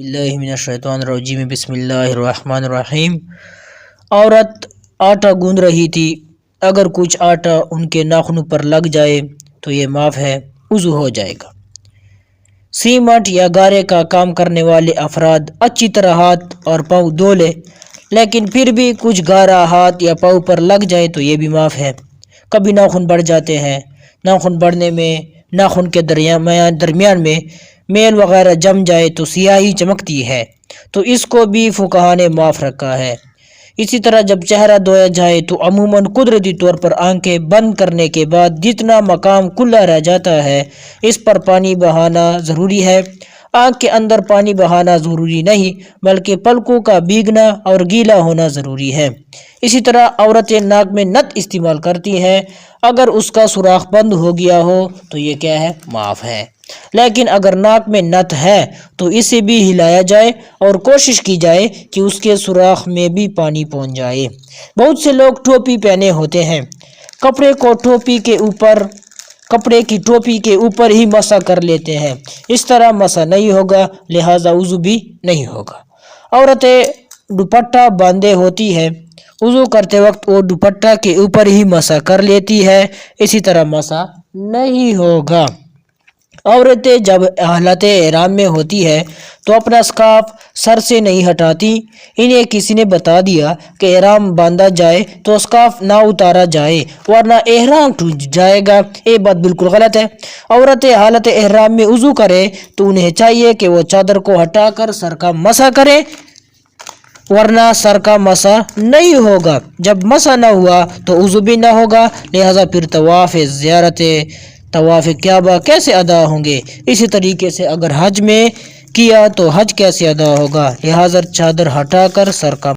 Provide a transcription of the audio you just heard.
اللہ من الشیطان الرجیم بسم اللہ الرحمن الرحیم۔ عورت آٹا گوندھ رہی تھی، اگر کچھ آٹا ان کے ناخنوں پر لگ جائے تو یہ معاف ہے، وضو ہو جائے گا۔ سیمنٹ یا گارے کا کام کرنے والے افراد اچھی طرح ہاتھ اور پاؤں دھو لے، لیکن پھر بھی کچھ گارا ہاتھ یا پاؤں پر لگ جائے تو یہ بھی معاف ہے۔ کبھی ناخن بڑھ جاتے ہیں، ناخن بڑھنے میں ناخن کے درمیان میں میل وغیرہ جم جائے تو سیاہی چمکتی ہے، تو اس کو بھی فقہا نے معاف رکھا ہے۔ اسی طرح جب چہرہ دھویا جائے تو عموماً قدرتی طور پر آنکھیں بند کرنے کے بعد جتنا مقام کھلا رہ جاتا ہے اس پر پانی بہانا ضروری ہے۔ آنکھ کے اندر پانی بہانا ضروری نہیں، بلکہ پلکوں کا بھیگنا اور گیلا ہونا ضروری ہے۔ اسی طرح عورتیں ناک میں نت استعمال کرتی ہیں، اگر اس کا سوراخ بند ہو گیا ہو تو یہ کیا ہے؟ معاف ہے۔ لیکن اگر ناک میں نت ہے تو اسے بھی ہلایا جائے اور کوشش کی جائے کہ اس کے سوراخ میں بھی پانی پہنچ جائے۔ بہت سے لوگ ٹوپی پہنے ہوتے ہیں، کپڑے کی ٹوپی کے اوپر ہی مسح کر لیتے ہیں، اس طرح مسح نہیں ہوگا، لہذا وضو بھی نہیں ہوگا۔ عورتیں دوپٹہ باندھے ہوتی ہے، وضو کرتے وقت وہ دوپٹہ کے اوپر ہی مسح کر لیتی ہے، اسی طرح مسح نہیں ہوگا۔ عورتیں جب حالت احرام میں ہوتی ہے تو اپنا اسکارف سر سے نہیں ہٹاتی۔ انہیں کسی نے بتا دیا کہ احرام باندھا جائے تو اسکارف نہ اتارا جائے ورنہ احرام ٹوٹ جائے گا، یہ بات بالکل غلط ہے۔ عورتیں حالت احرام میں وضو کرے تو انہیں چاہیے کہ وہ چادر کو ہٹا کر سر کا مسح کرے، ورنہ سر کا مسح نہیں ہوگا۔ جب مسح نہ ہوا تو وضو بھی نہ ہوگا، لہذا پھر طواف کعبہ کیسے ادا ہوں گے؟ اسی طریقے سے اگر حج میں کیا تو حج کیسے ادا ہوگا؟ لہذا چادر ہٹا کر سر کا